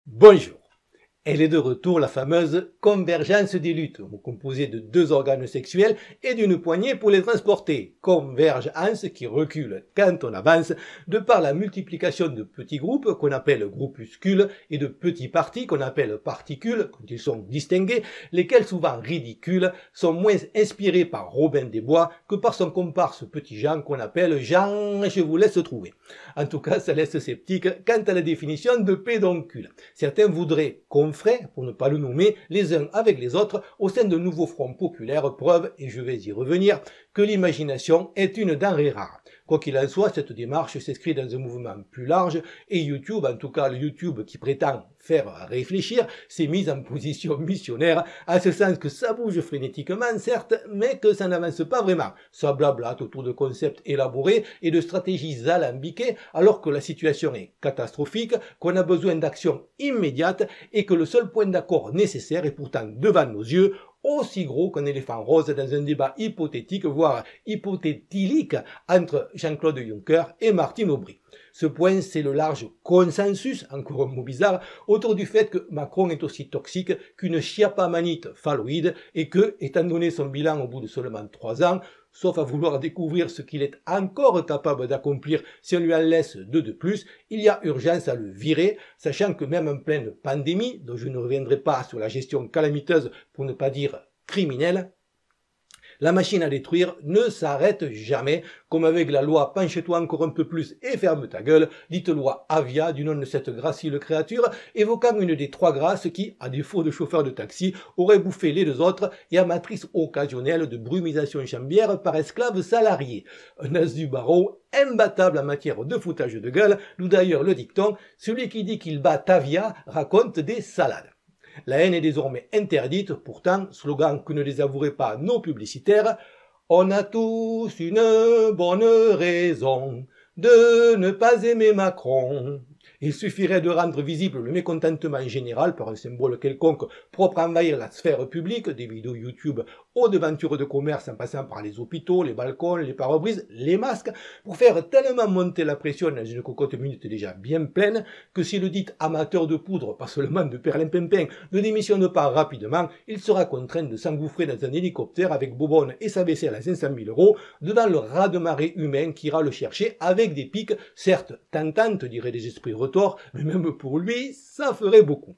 Bonjour. Elle est de retour, la fameuse convergence des luttes, composée de deux organes sexuels et d'une poignée pour les transporter. Convergence qui recule quand on avance, de par la multiplication de petits groupes qu'on appelle groupuscules et de petits partis qu'on appelle particules, quand ils sont distingués, lesquels souvent ridicules, sont moins inspirés par Robin des Bois que par son comparse Petit Jean qu'on appelle Jean, je vous laisse trouver. En tout cas, ça laisse sceptique quant à la définition de pédoncule. Certains voudraient confrères, pour ne pas le nommer, les uns avec les autres, au sein de nouveaux fronts populaires, preuve, et je vais y revenir, que l'imagination est une denrée rare. Quoi qu'il en soit, cette démarche s'inscrit dans un mouvement plus large, et YouTube, en tout cas le YouTube qui prétend faire réfléchir, s'est mis en position missionnaire, à ce sens que ça bouge frénétiquement, certes, mais que ça n'avance pas vraiment. Ça blablate autour de concepts élaborés et de stratégies alambiquées, alors que la situation est catastrophique, qu'on a besoin d'actions immédiates et que le seul point d'accord nécessaire est pourtant devant nos yeux, aussi gros qu'un éléphant rose dans un débat hypothétique, voire hypothétique, entre Jean-Claude Juncker et Martine Aubry. Ce point, c'est le large consensus, encore un mot bizarre, autour du fait que Macron est aussi toxique qu'une chiapamanite phalloïde et que, étant donné son bilan au bout de seulement 3 ans, sauf à vouloir découvrir ce qu'il est encore capable d'accomplir si on lui en laisse 2 de plus, il y a urgence à le virer, sachant que même en pleine pandémie, dont je ne reviendrai pas sur la gestion calamiteuse pour ne pas dire criminelle, la machine à détruire ne s'arrête jamais, comme avec la loi penche-toi encore un peu plus et ferme ta gueule, dite loi Avia du nom de cette gracile créature, évoquant une des 3 grâces qui, à défaut de chauffeur de taxi, aurait bouffé les 2 autres et amatrice occasionnelle de brumisation chambière par esclaves salariés. Un as du barreau imbattable en matière de foutage de gueule, d'où d'ailleurs le dicton, celui qui dit qu'il bat Avia raconte des salades. La haine est désormais interdite, pourtant, slogan que ne désavoueraient pas nos publicitaires, on a tous une bonne raison de ne pas aimer Macron. Il suffirait de rendre visible le mécontentement général par un symbole quelconque propre à envahir la sphère publique, des vidéos YouTube aux devantures de commerce en passant par les hôpitaux, les balcons, les pare-brises, les masques, pour faire tellement monter la pression dans une cocotte minute déjà bien pleine que si le dit amateur de poudre, pas seulement de perlimpinpin, ne démissionne pas rapidement, il sera contraint de s'engouffrer dans un hélicoptère avec Bobonne et sa vaisselle à 500 000 € devant le raz-de-marée humain qui ira le chercher avec des piques, certes tentantes, diraient les esprits retors, mais même pour lui, ça ferait beaucoup.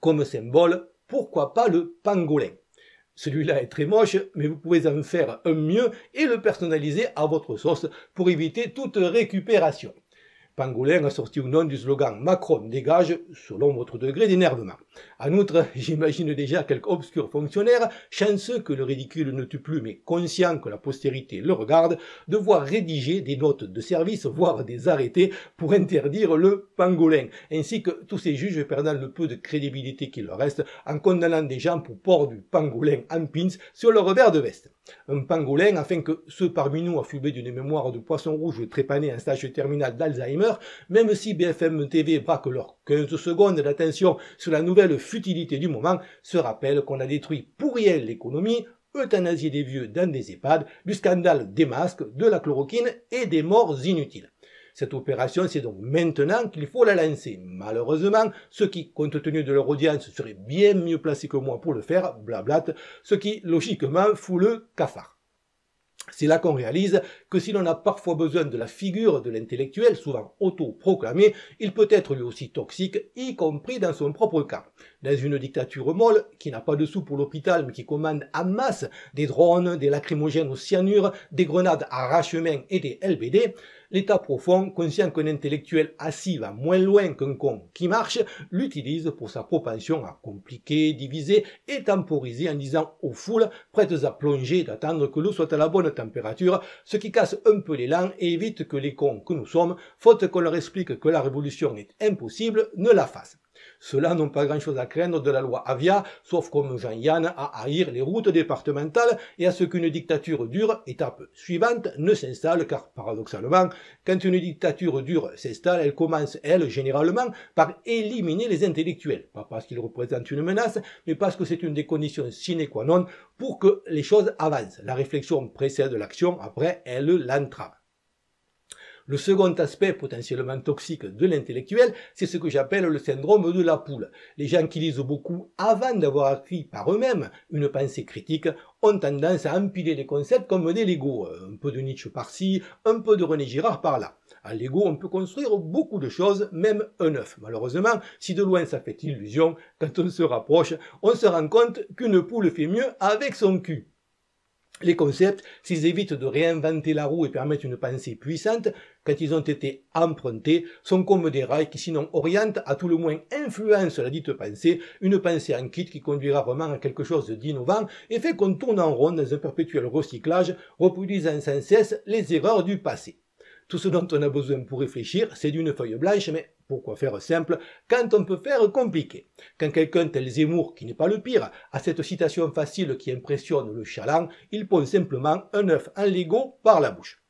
Comme symbole, pourquoi pas le pangolin? Celui-là est très moche, mais vous pouvez en faire un mieux et le personnaliser à votre sauce pour éviter toute récupération. Pangolin a sorti au nom du slogan Macron dégage, selon votre degré d'énervement. En outre, j'imagine déjà quelques obscurs fonctionnaires, chanceux que le ridicule ne tue plus mais conscients que la postérité le regarde, devoir rédiger des notes de service, voire des arrêtés pour interdire le pangolin, ainsi que tous ces juges perdant le peu de crédibilité qu'il leur reste en condamnant des gens pour port du pangolin en pins sur leur revers de veste. Un pangolin afin que ceux parmi nous affublés d'une mémoire de poisson rouge trépanés en stage terminal d'Alzheimer, même si BFM TV braque leurs 15 secondes d'attention sur la nouvelle futilité du moment, se rappellent qu'on a détruit pour rien l'économie, euthanasié des vieux dans des EHPAD, du scandale des masques, de la chloroquine et des morts inutiles. Cette opération, c'est donc maintenant qu'il faut la lancer. Malheureusement, ceux qui, compte tenu de leur audience, seraient bien mieux placés que moi pour le faire, blablate, ce qui, logiquement, fout le cafard. C'est là qu'on réalise que si l'on a parfois besoin de la figure de l'intellectuel, souvent autoproclamé, il peut être lui aussi toxique, y compris dans son propre camp. Dans une dictature molle, qui n'a pas de sous pour l'hôpital, mais qui commande en masse des drones, des lacrymogènes au cyanure, des grenades à arrache-main et des LBD, l'État profond, conscient qu'un intellectuel assis va moins loin qu'un con qui marche, l'utilise pour sa propension à compliquer, diviser et temporiser en disant aux foules prêtes à plonger d'attendre que l'eau soit à la bonne température, ce qui casse un peu l'élan et évite que les cons que nous sommes, faute qu'on leur explique que la révolution est impossible, ne la fassent. Ceux-là n'ont pas grand-chose à craindre de la loi Avia, sauf comme Jean-Yann à haïr les routes départementales et à ce qu'une dictature dure, étape suivante, ne s'installe, car paradoxalement, quand une dictature dure s'installe, elle commence, elle, généralement, par éliminer les intellectuels. Pas parce qu'ils représentent une menace, mais parce que c'est une des conditions sine qua non pour que les choses avancent. La réflexion précède l'action, après, elle l'entrave. Le second aspect potentiellement toxique de l'intellectuel, c'est ce que j'appelle le syndrome de la poule. Les gens qui lisent beaucoup avant d'avoir acquis par eux-mêmes une pensée critique ont tendance à empiler les concepts comme des Lego. Un peu de Nietzsche par-ci, un peu de René Girard par-là. En Lego, on peut construire beaucoup de choses, même un œuf. Malheureusement, si de loin ça fait illusion, quand on se rapproche, on se rend compte qu'une poule fait mieux avec son cul. Les concepts, s'ils évitent de réinventer la roue et permettent une pensée puissante, quand ils ont été empruntés, sont comme des rails qui sinon orientent, à tout le moins influencent la dite pensée, une pensée en kit qui conduira vraiment à quelque chose d'innovant et fait qu'on tourne en rond dans un perpétuel recyclage, reproduisant sans cesse les erreurs du passé. Tout ce dont on a besoin pour réfléchir, c'est d'une feuille blanche, mais pourquoi faire simple quand on peut faire compliqué? Quand quelqu'un tel Zemmour, qui n'est pas le pire, a cette citation facile qui impressionne le chaland, il pond simplement un œuf en Lego par la bouche.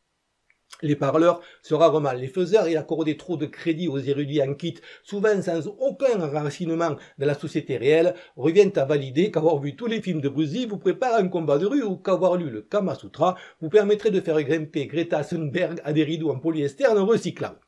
Les parleurs sont rarement les faiseurs et accorder trop de crédit aux érudits en kit, souvent sans aucun enracinement dans la société réelle, revient à valider qu'avoir vu tous les films de Bruce Lee vous prépare un combat de rue ou qu'avoir lu le Kama Sutra vous permettrait de faire grimper Greta Thunberg à des rideaux en polyester non recyclables.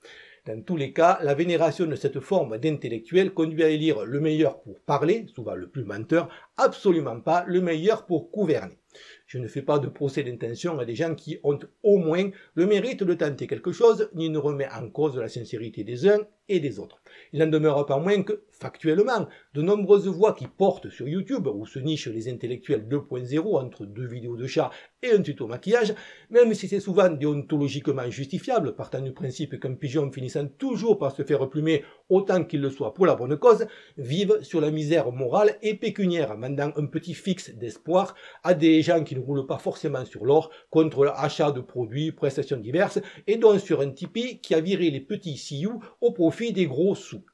Dans tous les cas, la vénération de cette forme d'intellectuel conduit à élire le meilleur pour parler, souvent le plus menteur, absolument pas le meilleur pour gouverner. Je ne fais pas de procès d'intention à des gens qui ont au moins le mérite de tenter quelque chose, ni ne remet en cause la sincérité des uns et des autres. Il n'en demeure pas moins que, factuellement, de nombreuses voix qui portent sur YouTube, où se nichent les intellectuels 2.0 entre deux vidéos de chat et un tuto maquillage, même si c'est souvent déontologiquement justifiable, partant du principe qu'un pigeon finissant toujours par se faire plumer autant qu'il le soit pour la bonne cause, vivent sur la misère morale et pécuniaire, mandant un petit fixe d'espoir à des gens qui ne roulent pas forcément sur l'or contre l'achat de produits, prestations diverses, et dont sur un Tipeee qui a viré les petits sioux au profit des gros sous.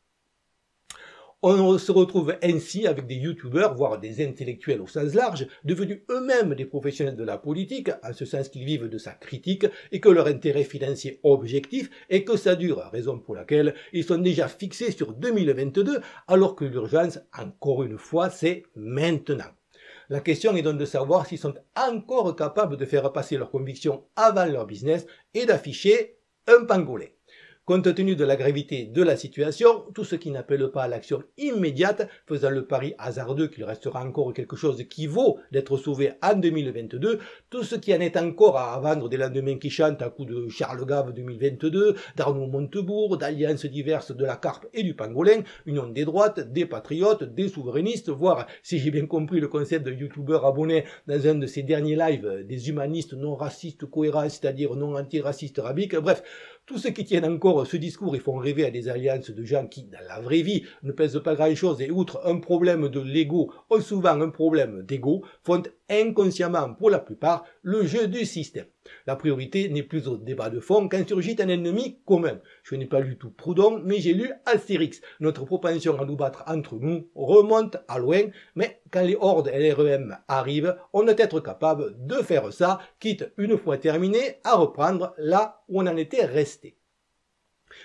On se retrouve ainsi avec des youtubeurs, voire des intellectuels au sens large, devenus eux-mêmes des professionnels de la politique, en ce sens qu'ils vivent de sa critique et que leur intérêt financier objectif est que ça dure, raison pour laquelle ils sont déjà fixés sur 2022, alors que l'urgence, encore une fois, c'est maintenant. La question est donc de savoir s'ils sont encore capables de faire passer leurs convictions avant leur business et d'afficher un pangolin. Compte tenu de la gravité de la situation, tout ce qui n'appelle pas à l'action immédiate, faisant le pari hasardeux qu'il restera encore quelque chose qui vaut d'être sauvé en 2022, tout ce qui en est encore à vendre des lendemains qui chantent à coups de Charles Gave 2022, d'Arnaud Montebourg, d'alliances diverses de la Carpe et du Pangolin, union des droites, des patriotes, des souverainistes, voire, si j'ai bien compris le concept de youtubeur abonné dans un de ses derniers lives, des humanistes non racistes cohérents, c'est-à-dire non antiracistes rabiques, bref, tous ceux qui tiennent encore ce discours et font rêver à des alliances de gens qui, dans la vraie vie, ne pèsent pas grand-chose et outre un problème de l'ego, ont souvent un problème d'ego, font inconsciemment, pour la plupart, le jeu du système. La priorité n'est plus au débat de fond quand surgit un ennemi commun. Je n'ai pas lu tout Proudhon, mais j'ai lu Astérix. Notre propension à nous battre entre nous remonte à loin, mais quand les hordes LREM arrivent, on doit être capable de faire ça, quitte, une fois terminé, à reprendre là où on en était resté.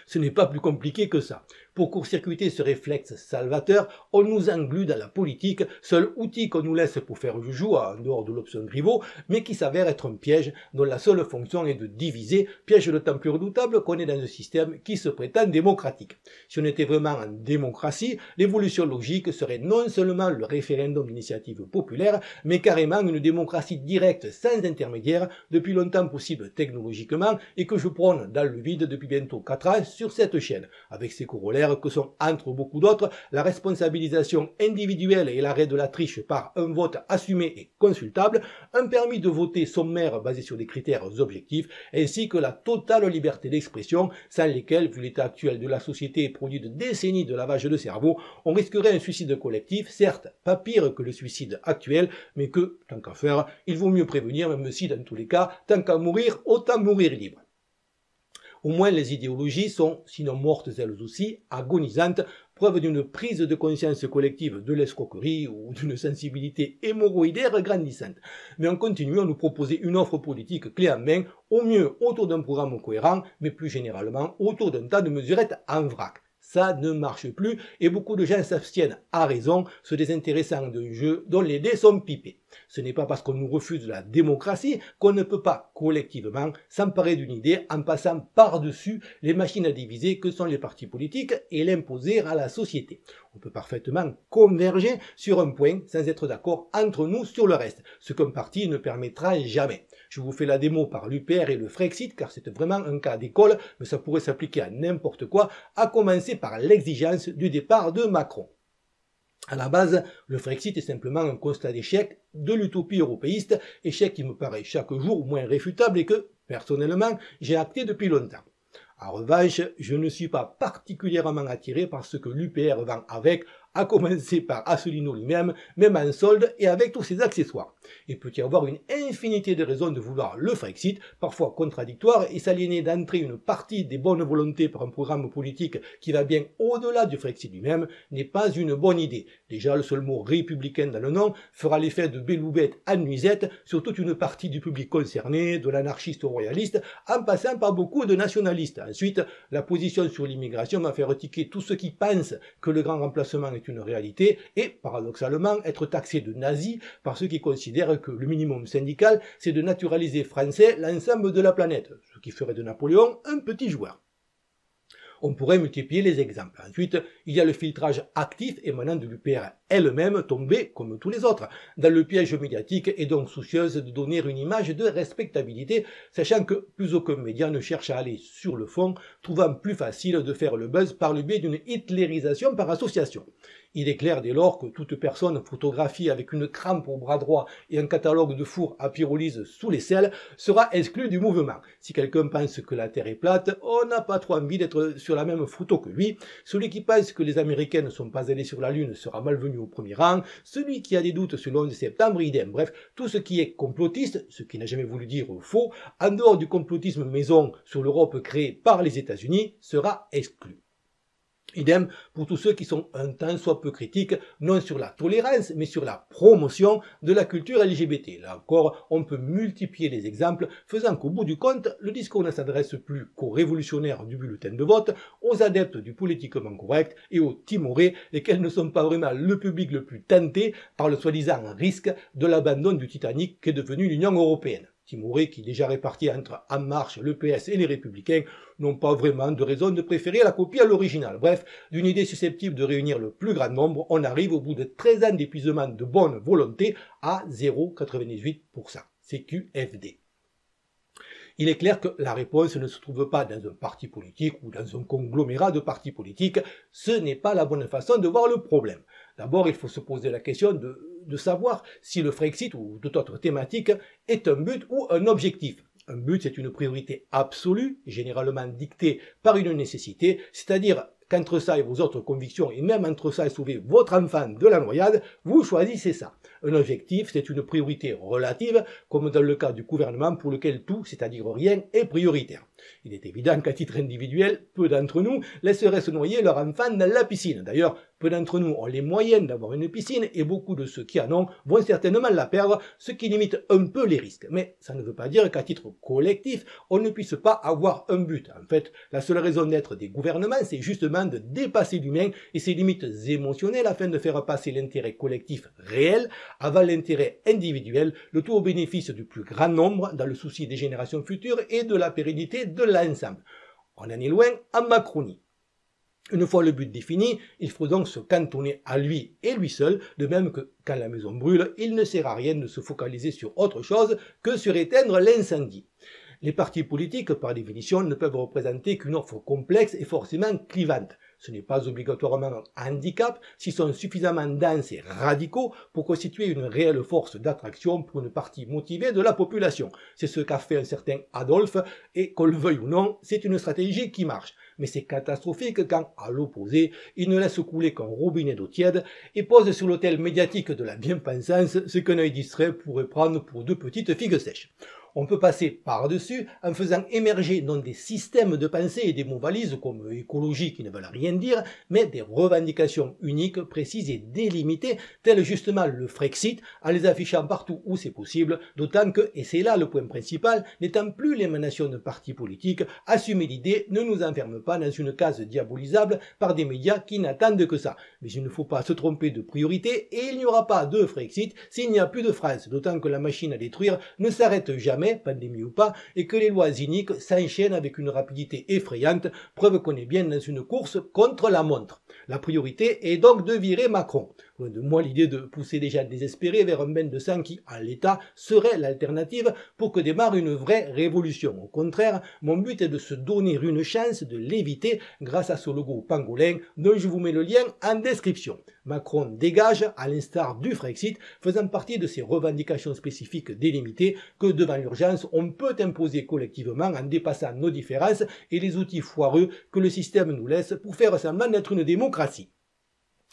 Ce n'est pas plus compliqué que ça. Pour court-circuiter ce réflexe salvateur, on nous englue dans la politique, seul outil qu'on nous laisse pour faire joujou, en dehors de l'option Griveaux, mais qui s'avère être un piège dont la seule fonction est de diviser, piège d'autant plus redoutable qu'on est dans un système qui se prétend démocratique. Si on était vraiment en démocratie, l'évolution logique serait non seulement le référendum d'initiative populaire, mais carrément une démocratie directe sans intermédiaire, depuis longtemps possible technologiquement, et que je prône dans le vide depuis bientôt 4 ans sur cette chaîne, avec ses corollaires que sont, entre beaucoup d'autres, la responsabilisation individuelle et l'arrêt de la triche par un vote assumé et consultable, un permis de voter sommaire basé sur des critères objectifs, ainsi que la totale liberté d'expression, sans lesquelles, vu l'état actuel de la société produit de décennies de lavage de cerveau, on risquerait un suicide collectif, certes pas pire que le suicide actuel, mais que, tant qu'à faire, il vaut mieux prévenir, même si dans tous les cas, tant qu'à mourir, autant mourir libre. Au moins les idéologies sont, sinon mortes elles aussi, agonisantes, preuve d'une prise de conscience collective de l'escroquerie ou d'une sensibilité hémorroïdaire grandissante. Mais on continue à nous proposer une offre politique clé en main, au mieux autour d'un programme cohérent, mais plus généralement autour d'un tas de mesurettes en vrac. Ça ne marche plus et beaucoup de gens s'abstiennent à raison, se désintéressant d'un jeu dont les dés sont pipés. Ce n'est pas parce qu'on nous refuse la démocratie qu'on ne peut pas collectivement s'emparer d'une idée en passant par-dessus les machines à diviser que sont les partis politiques et l'imposer à la société. On peut parfaitement converger sur un point sans être d'accord entre nous sur le reste, ce qu'un parti ne permettra jamais. Je vous fais la démo par l'UPR et le Frexit car c'est vraiment un cas d'école, mais ça pourrait s'appliquer à n'importe quoi, à commencer par l'exigence du départ de Macron. À la base, le Frexit est simplement un constat d'échec de l'utopie européiste, échec qui me paraît chaque jour moins réfutable et que, personnellement, j'ai acté depuis longtemps. En revanche, je ne suis pas particulièrement attiré par ce que l'UPR vend avec, à commencer par Asselineau lui-même, même en solde et avec tous ses accessoires. Il peut y avoir une infinité de raisons de vouloir le Frexit, parfois contradictoires, et s'aliéner d'entrer une partie des bonnes volontés par un programme politique qui va bien au-delà du Frexit lui-même n'est pas une bonne idée. Déjà, le seul mot républicain dans le nom fera l'effet de béloubette à nuisette sur toute une partie du public concerné, de l'anarchiste au royaliste, en passant par beaucoup de nationalistes. Ensuite, la position sur l'immigration va faire tiquer tous ceux qui pensent que le grand remplacement est une réalité et, paradoxalement, être taxé de nazi par ceux qui considèrent que le minimum syndical, c'est de naturaliser français l'ensemble de la planète, ce qui ferait de Napoléon un petit joueur. On pourrait multiplier les exemples. Ensuite, il y a le filtrage actif émanant de l'UPR elle-même, tombée, comme tous les autres, dans le piège médiatique et donc soucieuse de donner une image de respectabilité, sachant que plus aucun média ne cherche à aller sur le fond, trouvant plus facile de faire le buzz par le biais d'une hitlérisation par association. Il est clair dès lors que toute personne photographiée avec une crampe au bras droit et un catalogue de fours à pyrolyse sous les selles sera exclue du mouvement. Si quelqu'un pense que la Terre est plate, on n'a pas trop envie d'être sur la même photo que lui. Celui qui pense que les Américains ne sont pas allés sur la Lune sera malvenu au premier rang. Celui qui a des doutes sur le 11 septembre, idem. Bref, tout ce qui est complotiste, ce qui n'a jamais voulu dire faux, en dehors du complotisme maison sur l'Europe créée par les États-Unis, sera exclu. Idem pour tous ceux qui sont un tant soit peu critiques, non sur la tolérance, mais sur la promotion de la culture LGBT. Là encore, on peut multiplier les exemples, faisant qu'au bout du compte, le discours ne s'adresse plus qu'aux révolutionnaires du bulletin de vote, aux adeptes du politiquement correct et aux timorés, lesquels ne sont pas vraiment le public le plus tenté par le soi-disant risque de l'abandon du Titanic qu'est devenu l'Union européenne. Timorés qui, déjà répartis entre En Marche, le PS et les Républicains, n'ont pas vraiment de raison de préférer la copie à l'original. Bref, d'une idée susceptible de réunir le plus grand nombre, on arrive au bout de 13 ans d'épuisement de bonne volonté à 0,98%. CQFD. Il est clair que la réponse ne se trouve pas dans un parti politique ou dans un conglomérat de partis politiques. Ce n'est pas la bonne façon de voir le problème. D'abord, il faut se poser la question de savoir si le Frexit ou toute autre thématique est un but ou un objectif. Un but, c'est une priorité absolue, généralement dictée par une nécessité, c'est-à-dire qu'entre ça et vos autres convictions, et même entre ça et sauver votre enfant de la noyade, vous choisissez ça. Un objectif, c'est une priorité relative, comme dans le cas du gouvernement pour lequel tout, c'est-à-dire rien, est prioritaire. Il est évident qu'à titre individuel, peu d'entre nous laisseraient se noyer leur enfant dans la piscine. D'ailleurs, peu d'entre nous ont les moyens d'avoir une piscine et beaucoup de ceux qui en ont vont certainement la perdre, ce qui limite un peu les risques. Mais ça ne veut pas dire qu'à titre collectif, on ne puisse pas avoir un but. En fait, la seule raison d'être des gouvernements, c'est justement de dépasser l'humain et ses limites émotionnelles afin de faire passer l'intérêt collectif réel avant l'intérêt individuel, le tout au bénéfice du plus grand nombre dans le souci des générations futures et de la pérennité de l'ensemble. On en est loin en Macronie. Une fois le but défini, il faut donc se cantonner à lui et lui seul, de même que quand la maison brûle, il ne sert à rien de se focaliser sur autre chose que sur éteindre l'incendie. Les partis politiques, par définition, ne peuvent représenter qu'une offre complexe et forcément clivante. Ce n'est pas obligatoirement un handicap s'ils sont suffisamment denses et radicaux pour constituer une réelle force d'attraction pour une partie motivée de la population. C'est ce qu'a fait un certain Adolphe et qu'on le veuille ou non, c'est une stratégie qui marche. Mais c'est catastrophique quand, à l'opposé, il ne laisse couler qu'un robinet d'eau tiède et pose sur l'autel médiatique de la bien-pensance ce qu'un œil distrait pourrait prendre pour deux petites figues sèches. On peut passer par-dessus en faisant émerger non des systèmes de pensée et des mots valises comme écologie qui ne veulent rien dire, mais des revendications uniques, précises et délimitées, telles justement le Frexit, en les affichant partout où c'est possible, d'autant que, et c'est là le point principal, n'étant plus l'émanation de partis politiques, assumer l'idée ne nous enferme pas dans une case diabolisable par des médias qui n'attendent que ça. Mais il ne faut pas se tromper de priorité et il n'y aura pas de Frexit s'il n'y a plus de France, d'autant que la machine à détruire ne s'arrête jamais, pandémie ou pas, et que les lois iniques s'enchaînent avec une rapidité effrayante, preuve qu'on est bien dans une course contre la montre. La priorité est donc de virer Macron. Loin de moi l'idée de pousser des gens désespérés vers un bain de sang qui, en l'état, serait l'alternative pour que démarre une vraie révolution. Au contraire, mon but est de se donner une chance de l'éviter grâce à ce logo pangolin dont je vous mets le lien en description. Macron dégage, à l'instar du Frexit, faisant partie de ces revendications spécifiques délimitées que devant l'urgence, on peut imposer collectivement en dépassant nos différences et les outils foireux que le système nous laisse pour faire semblant d'être une démocratie.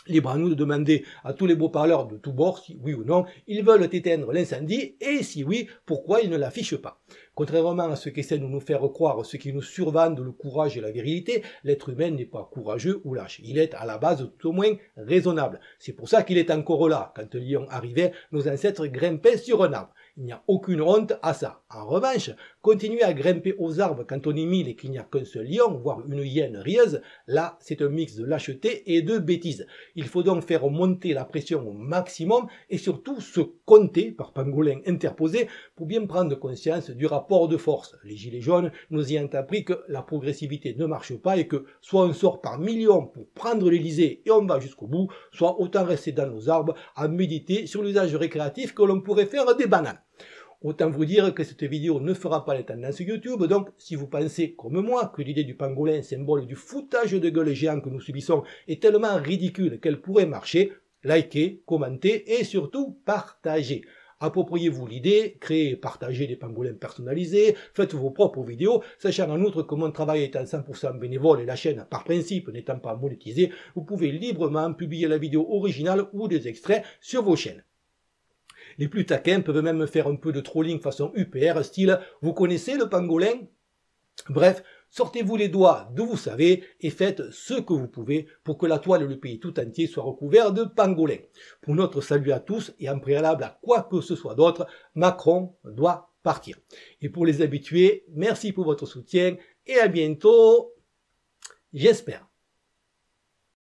Libre à nous de demander à tous les beaux parleurs de tous bords si oui ou non ils veulent éteindre l'incendie et si oui, pourquoi ils ne l'affichent pas. Contrairement à ceux qui essaient de nous faire croire ceux qui nous survendent le courage et la virilité, l'être humain n'est pas courageux ou lâche. Il est à la base tout au moins raisonnable. C'est pour ça qu'il est encore là. Quand le lion arrivait, nos ancêtres grimpaient sur un arbre. Il n'y a aucune honte à ça. En revanche, continuer à grimper aux arbres quand on est 1000 et qu'il n'y a qu'un seul lion, voire une hyène rieuse, là c'est un mix de lâcheté et de bêtise. Il faut donc faire monter la pression au maximum et surtout se compter, par pangolin interposé, pour bien prendre conscience du rapport de force. Les gilets jaunes nous y ont appris que la progressivité ne marche pas et que soit on sort par millions pour prendre l'Elysée et on va jusqu'au bout, soit autant rester dans nos arbres à méditer sur l'usage récréatif que l'on pourrait faire des bananes. Autant vous dire que cette vidéo ne fera pas les tendances YouTube, donc si vous pensez, comme moi, que l'idée du pangolin, symbole du foutage de gueule géant que nous subissons, est tellement ridicule qu'elle pourrait marcher, likez, commentez et surtout partagez. Appropriez-vous l'idée, créez et partagez des pangolins personnalisés, faites vos propres vidéos, sachant en outre que mon travail étant 100% bénévole et la chaîne, par principe, n'étant pas monétisée, vous pouvez librement publier la vidéo originale ou des extraits sur vos chaînes. Les plus taquins peuvent même faire un peu de trolling façon UPR, style « Vous connaissez le pangolin ?» Bref, sortez-vous les doigts d'où vous savez et faites ce que vous pouvez pour que la toile et le pays tout entier soient recouverts de pangolins. Pour notre salut à tous et en préalable à quoi que ce soit d'autre, Macron doit partir. Et pour les habitués, merci pour votre soutien et à bientôt, j'espère.